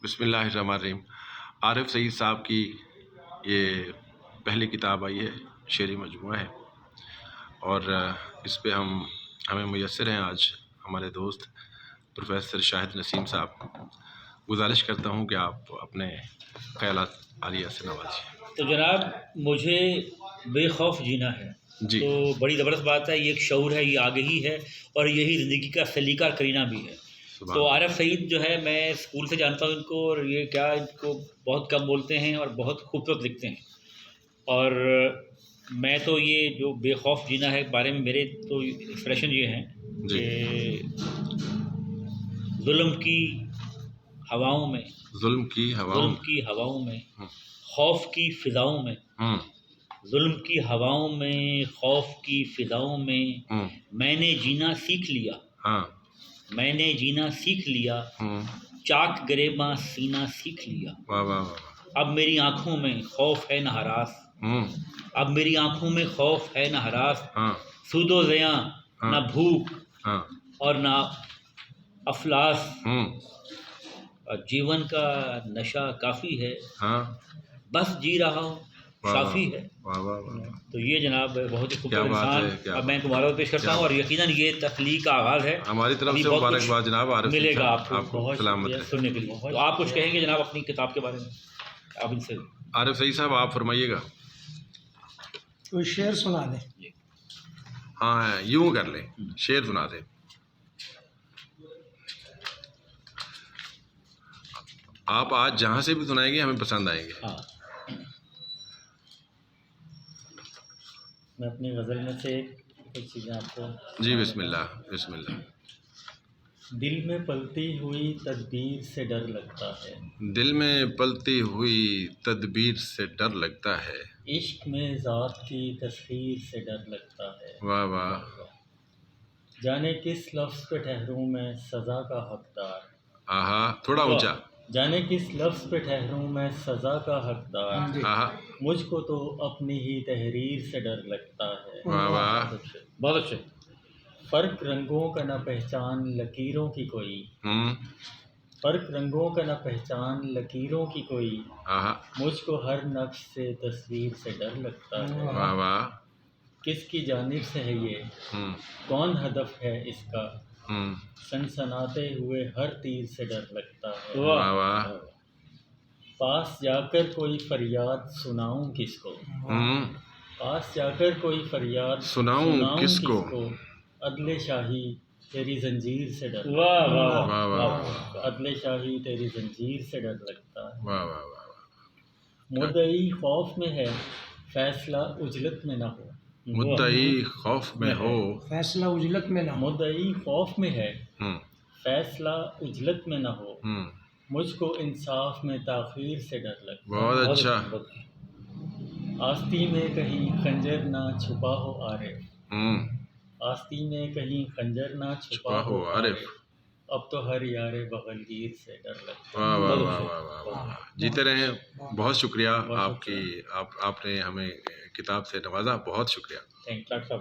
بسم اللہ الرحمن الرحیم۔ عارف سعید صاحب کی یہ پہلی کتاب آئی ہے، شعری مجموعہ ہے، اور اس پہ ہمیں میسر ہیں آج ہمارے دوست پروفیسر شاہد نسیم صاحب۔ گزارش کرتا ہوں کہ آپ اپنے خیالات عالیہ سے نوازیے۔ تو جناب، مجھے بے خوف جینا ہے جی، تو بڑی زبردست بات ہے، یہ ایک شعور ہے، یہ آگہی ہے، اور یہی زندگی کا سلیقہ کرینہ بھی ہے۔ تو عارف سعید جو ہے، میں اسکول سے جانتا ہوں ان کو، اور یہ کیا ان کو بہت کم بولتے ہیں اور بہت خوبصورت لکھتے ہیں۔ اور میں تو یہ جو بے خوف جینا ہے بارے میں میرے تو ایکسپریشن یہ ہیں جی، کہ ظلم کی ہواؤں میں ظلم کی ہواؤں میں خوف کی فضاؤں میں، ظلم کی ہواؤں میں، خوف کی فضاؤں میں، میں نے جینا سیکھ لیا، میں نے جینا سیکھ لیا، چاک گریباں سینہ سیکھ لیا۔ واہ واہ واہ۔ اب میری آنکھوں میں خوف ہے نہ ہراس، اب میری آنکھوں میں خوف ہے نہ ہراس، سود و زیاں نہ بھوک اور نہ افلاس، اور جیون کا نشہ کافی ہے، بس جی رہا ہوں شافی ہے۔ تو یہ جناب بہت ہی خوبصورت انسان اب میں کو مبارک پیش کرتا ہوں، اور یقیناً یہ تخلیق کا آغاز ہے۔ ہماری طرف سے مبارکباد جناب۔ عارف ملے گا آپ کو بہت سلامت سننے کے لیے۔ تو آپ کچھ کہیں گے جناب اپنی کتاب کے بارے میں؟ آپ ان سے عارف سعید صاحب آپ فرمائیے گا۔ کوئی شعر سنا دیں۔ ہاں، یوں کر لیں، شعر سنا دیں۔ آپ آج جہاں سے بھی سنائیں گے ہمیں پسند آئیں گے۔ ہاں، میں اپنی غزل میں سے کچھ چیزیں آپ کو۔ جی، بسم اللہ بسم اللہ۔ دل میں پلتی ہوئی تدبیر سے ڈر لگتا ہے، دل میں پلتی ہوئی تدبیر سے ڈر لگتا ہے، عشق میں ذات کی تسخیر سے ڈر لگتا ہے۔ واہ واہ۔ جانے کس لفظ پہ ٹھہروں میں سزا کا حقدار، آہا، تھوڑا اونچا۔ جانے کس لفظ پہ ٹھہروں میں سزا کا حقدار، آہا، مجھ کو تو اپنی ہی تحریر سے ڈر لگتا ہے۔ واہ واہ۔ بہت اچھے۔ فرق رنگوں کا نہ پہچان لکیروں کی کوئی، فرق رنگوں کا نہ پہچان لکیروں کی کوئی، آہا، مجھ کو ہر نقش سے تصویر سے ڈر لگتا ہے۔ واہ واہ۔ کس کی جانب سے ہے یہ، کون ہدف ہے اس کا، سنسناتے ہوئے ہر تیر سے ڈر لگتا ہے۔ واہ واہ۔ پاس جا کر کوئی فریاد سناؤں کس کو، پاس جا کر کوئی فریاد سناؤں کس کو، عدل شاہی تیری زنجیر سے ڈر، واہ واہ واہ۔ عدل شاہی تیری زنجیر سے ڈر لگتا ہے۔ واہ واہ واہ۔ مدعی خوف میں ہے فیصلہ اجلت میں نہ ہو، مدعی خوف میں ہو، فیصلہ اجلت میں نہ ہو، مدعی خوف میں ہے فیصلہ اجلت میں نہ ہو، مجھ کو انصاف میں تاخیر سے ڈر لگتا ہے۔ بہت اچھا۔ آستی میں کہیں خنجر نہ چھپا ہو عارف، آستی میں کہیں خنجر نہ چھپا ہو عارف، اب تو ہر یار بغلگیر سے ڈر لگتا ہے۔ واہ واہ واہ واہ واہ۔ جیتے رہیں، بہت شکریہ آپ کی، آپ نے ہمیں کتاب سے نوازا، بہت شکریہ۔ تھینک یو ڈاکٹر صاحب۔